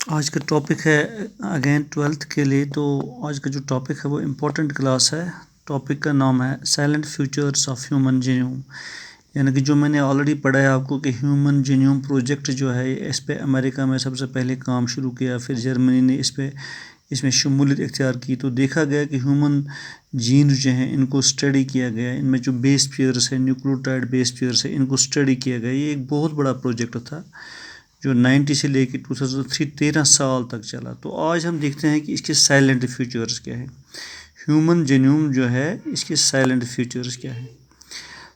آج کا ٹاپک ہے اگین 12th کے لیے. تو آج کا جو ٹاپک ہے وہ امپورٹنٹ کلاس ہے. ٹاپک کا نام ہے silent futures of human genome. یعنی کہ جو میں نے آلریڈی پڑھا ہے آپ کو کہ ہیومن جینوم پروجیکٹ جو ہے اس پہ امریکہ میں سب سے پہلے کام شروع کیا, پھر جرمنی نے اس میں شمولیت اختیار کی. تو دیکھا گیا کہ ہیومن جینز جو ہیں ان کو اسٹڈی کیا گیا, ان میں جو بیس پیئرس ہیں نیوکلیوٹائڈ بیس پیئرس ہیں ان کو اسٹڈی کیا گیا. یہ ایک بہت بڑا پروجیکٹ تھا جو 90 سے لے کے 2003 13 سال تک چلا. تو آج ہم دیکھتے ہیں کہ اس کے سائلنٹ فیوچرز کیا ہے. ہیومن جینوم جو ہے اس کے سائلنٹ فیوچرز کیا ہے.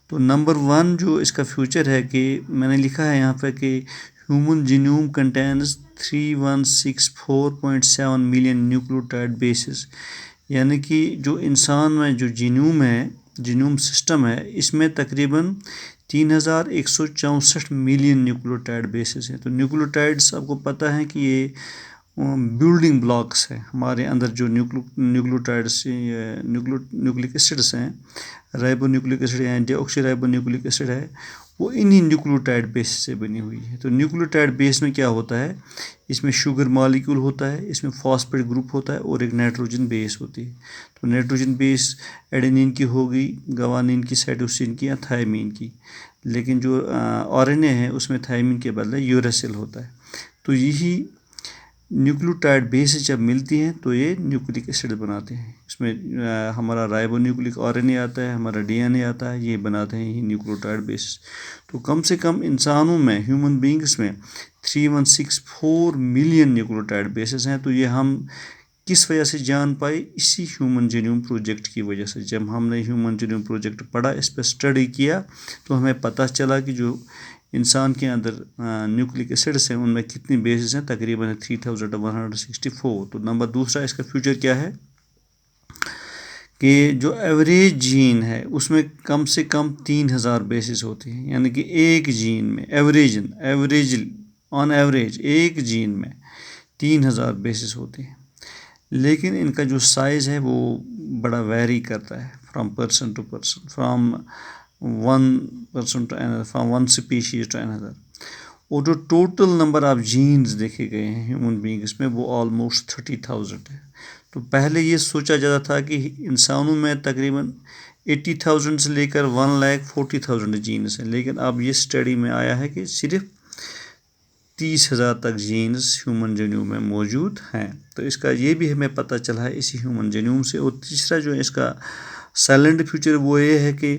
تو نمبر 1 جو اس کا فیوچر ہے کہ میں نے لکھا ہے یہاں پہ کہ human genome contains 3164.7 million nucleotide bases. یعنی کہ جو انسان میں جو جینوم سسٹم ہے اس میں تقریباً 3164 ملین نیوکلیوٹائڈ بیسز ہیں. تو نیوکلیوٹائڈس آپ کو پتہ ہے کہ یہ بلڈنگ بلاکس ہیں ہمارے اندر. جو نیوکلیوٹائڈس نیوکلک ایسڈس ہیں, رائبو نیوکلک ایسڈ یا ڈی آکسی رائبو نیوکلک ایسڈ ہے, وہ انہی نیوکلیوٹائڈ بیس سے بنی ہوئی ہے. تو نیوکلیوٹائڈ بیس میں کیا ہوتا ہے, اس میں شوگر مالیکول ہوتا ہے, اس میں فاسفیٹ گروپ ہوتا ہے اور ایک نائٹروجن بیس ہوتی ہے. تو نائٹروجن بیس ایڈینین کی ہوگی, گوانین کی, سائٹوسین کی یا تھائمین کی. لیکن جو آر این اے ہے اس میں تھائمین کے بدلے یوریسل ہوتا ہے. تو یہی نیوکلیوٹائڈ بیس جب ملتی ہیں تو یہ نیوکلک ایسڈ بناتے ہیں. اس میں ہمارا رائبو نیوکلک آر این اے آتا ہے, ہمارا ڈی این اے آتا ہے, یہ بناتے ہیں یہ نیوکلیوٹائڈ بیس. تو کم سے کم انسانوں میں ہیومن بینگس میں 3164 ملین نیوکلیوٹائڈ بیسز ہیں. تو یہ ہم کس وجہ سے جان پائے, اسی ہیومن جینوم پروجیکٹ کی وجہ سے. جب ہم نے ہیومن جینوم پروجیکٹ پڑھا, اس پہ اسٹڈی کیا, تو ہمیں پتہ چلا کہ جو انسان کے اندر نیوکلک ایسڈس ہیں ان میں کتنی بیسز ہیں, تقریباً 3164. تو نمبر 2 اس کا فیوچر کیا ہے کہ جو ایوریج جین ہے اس میں کم سے کم 3000 بیسز ہوتی ہیں. یعنی کہ ایک جین میں آن ایوریج ایک جین میں 3000 بیسز ہوتے ہیں. لیکن ان کا جو سائز ہے وہ بڑا ویری کرتا ہے from person to person, from one species to another. اور جو ٹوٹل نمبر آف جینز دیکھے گئے ہیں ہیومن بینگس میں وہ آلموسٹ 30,000 ہے. تو پہلے یہ سوچا جاتا تھا کہ انسانوں میں تقریباً 80,000 سے لے کر 1,40,000 جینز ہیں. لیکن اب یہ اسٹڈی میں آیا ہے کہ صرف 30,000 تک جینز ہیومن جینوم میں موجود ہیں. تو اس کا یہ بھی ہمیں پتہ چلا ہے اسی ہیومن جینوم سے. اور تیسرا جو اس کا سائلنٹ فیوچر وہ یہ ہے کہ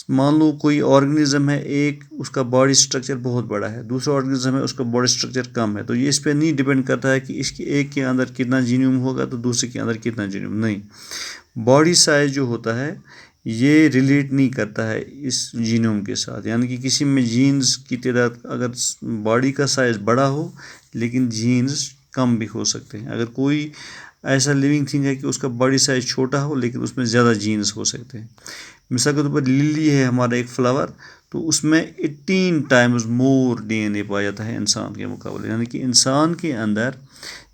مان لو کوئی آرگنزم ہے, ایک اس کا باڈی اسٹرکچر بہت بڑا ہے, دوسرا آرگنزم ہے اس کا باڈی اسٹرکچر کم ہے. تو یہ اس پہ نہیں ڈپینڈ کرتا ہے کہ اس کے ایک کے اندر کتنا جینوم ہوگا تو دوسرے کے اندر کتنا جینوم, نہیں. باڈی سائز جو ہوتا ہے یہ ریلیٹ نہیں کرتا ہے اس جینوم کے ساتھ. یعنی کہ کسی میں جینز کی تعداد اگر باڈی کا سائز بڑا ہو لیکن جینز کم بھی ہو سکتے ہیں. اگر کوئی ایسا لیونگ تھنگ ہے کہ اس کا باڈی سائز چھوٹا ہو لیکن اس میں زیادہ جینز ہو سکتے ہیں. مثال کے طور پر للی ہے ہمارا ایک فلاور, تو اس میں 18 ٹائمز مور ڈی این اے پایا جاتا ہے انسان کے مقابلے. یعنی کہ انسان کے اندر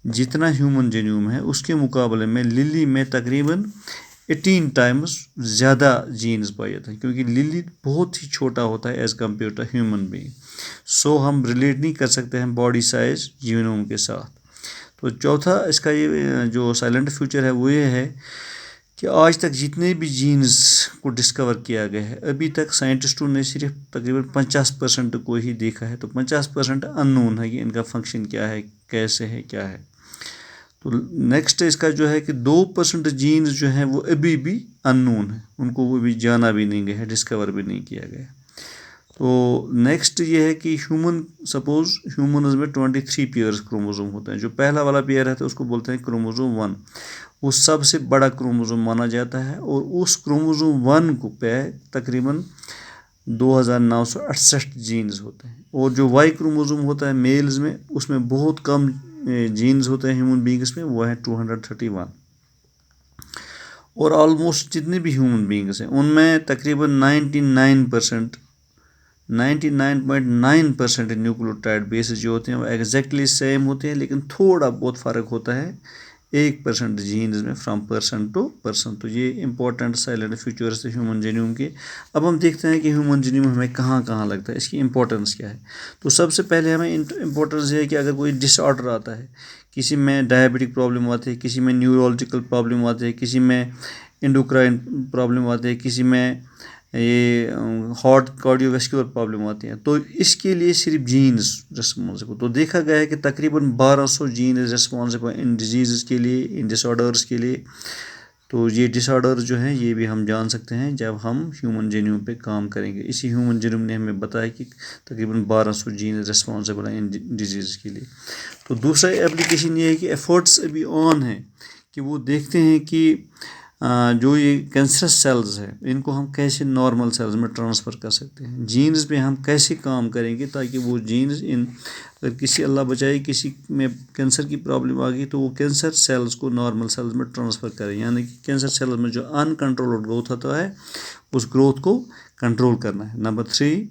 جتنا ہیومن جینوم ہے اس کے مقابلے میں للی میں تقریباً 18 ٹائمز زیادہ جینز پائے جاتے ہیں, کیونکہ للی بہت ہی چھوٹا ہوتا ہے as compare to human being. So ہم ریلیٹ نہیں کر سکتے ہیں باڈی سائز جینوم کے ساتھ. تو چوتھا اس کا یہ جو سائلنٹ فیوچر ہے وہ یہ ہے کہ آج تک جتنے بھی جینز کو ڈسکور کیا گیا ہے ابھی تک سائنٹسٹوں نے صرف تقریباً 50% کو ہی دیکھا ہے. تو 50% ان نون ہے کہ ان کا فنکشن کیا ہے, کیسے ہے, کیا ہے. تو نیکسٹ اس کا جو ہے کہ 2% جینز جو ہیں وہ ابھی بھی ان نون ہیں, ان کو وہ بھی جانا بھی نہیں گیا ہے, ڈسکور بھی نہیں کیا گیا. تو نیکسٹ یہ ہے کہ سپوز ہیومنز میں 23 پیئرز کروموزوم ہوتے ہیں. جو پہلا والا پیئر ہے تو اس کو بولتے ہیں کروموزوم 1, وہ سب سے بڑا کروموزوم مانا جاتا ہے. اور اس کروموزوم 1 کو پہ تقریباً 2968 جینز ہوتے ہیں. اور جو وائی کروموزوم ہوتا ہے میلز میں اس میں بہت کم جینز ہوتے ہیں ہیومن بینگس میں, وہ ہے 231. اور آلموسٹ جتنے بھی ہیومن بینگس ہیں ان میں تقریباً 99.9% نیوکلیوٹائڈ بیسز جو ہوتے ہیں وہ ایگزیکٹلی سیم ہوتے ہیں, لیکن تھوڑا بہت فرق ہوتا ہے 1% جینز میں فرام پرسن ٹو پرسن. تو یہ امپورٹنٹ سائلنٹ فیچرس تھے ہیومن جینوم کے. اب ہم دیکھتے ہیں کہ ہیومن جینوم ہمیں کہاں کہاں لگتا ہے, اس کی امپورٹنس کیا ہے. تو سب سے پہلے ہمیں امپورٹنس یہ ہے کہ اگر کوئی ڈس آرڈر آتا ہے, کسی میں ڈائبٹک پرابلم آتی ہے, کسی میں نیورولوجیکل پرابلم آتی ہے, کسی میں انڈوکرائن پرابلم آتی ہے, کسی میں یہ ہارٹ کارڈیو ویسکولر پرابلم آتی ہیں, تو اس کے لیے صرف جینز رسپانسبل. تو دیکھا گیا ہے کہ تقریباً 1200 جینز رسپانسبل ان ڈیزیزز کے لیے, ان ڈس آرڈرس کے لیے. تو یہ ڈس آرڈر جو ہیں یہ بھی ہم جان سکتے ہیں جب ہم ہیومن جینوم پہ کام کریں گے. اسی ہیومن جینوم نے ہمیں بتایا کہ تقریباً 1200 جینز رسپانسبل ہیں ان ڈیزیز کے لیے. تو دوسرا ایپلیکیشن یہ ہے کہ ایفرٹس ابھی آن ہیں کہ وہ دیکھتے ہیں کہ جو یہ کینسرس سیلز ہیں ان کو ہم کیسے نارمل سیلز میں ٹرانسفر کر سکتے ہیں. جینز پہ ہم کیسے کام کریں گے تاکہ وہ جینز اگر کسی اللہ بچائے کسی میں کینسر کی پرابلم آ گئی تو وہ کینسر سیلز کو نارمل سیلز میں ٹرانسفر کریں. یعنی کہ کینسر سیلز میں جو ان کنٹرولڈ گروتھ ہوتا ہے اس گروتھ کو کنٹرول کرنا ہے. نمبر 3,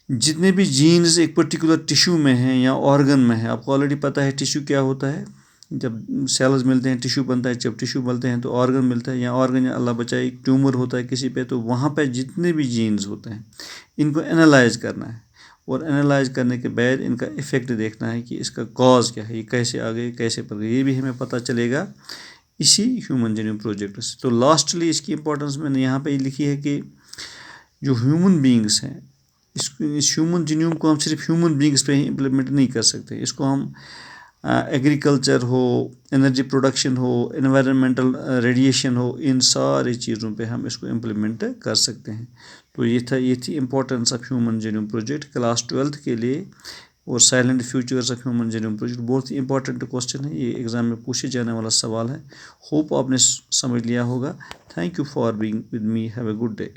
جتنے بھی جینز ایک پرٹیکولر ٹیشو میں ہیں یا آرگن میں ہیں, آپ کو آلریڈی پتہ ہے ٹیشو کیا ہوتا ہے. جب سیلز ملتے ہیں ٹیشو بنتا ہے, جب ٹیشو ملتے ہیں تو آرگن ملتا ہے, یا آرگن یا اللہ بچائے ٹیومر ہوتا ہے کسی پہ, تو وہاں پہ جتنے بھی جینز ہوتے ہیں ان کو انالائز کرنا ہے, اور انالائز کرنے کے بعد ان کا افیکٹ دیکھنا ہے کہ اس کا کاز کیا ہے, یہ کیسے آ گئے, کیسے پڑ گئے. یہ بھی ہمیں پتہ چلے گا اسی ہیومن جینوم پروجیکٹ سے. تو لاسٹلی اس کی امپورٹنس میں نے یہاں پہ لکھی ہے کہ جو ہیومن بینگس ہیں اس ہیومن جینوم کو ہم صرف ہیومن بینگس پہ ہی امپلیمنٹ نہیں کر سکتے. اس کو ہم ایگریکلچر ہو, انرجی پروڈکشن ہو, انوائرمنٹل ریڈیشن ہو, ان ساری چیزوں پہ ہم اس کو امپلیمنٹ کر سکتے ہیں. تو یہ تھی importance of human genome project class 12 کے لیے. اور silent futures of human genome project بہت ہی امپورٹنٹ کوشچن ہے, یہ ایگزام میں پوچھے جانے والا سوال ہے. ہوپ آپ نے سمجھ لیا ہوگا. Thank you for being with me. Have a good day.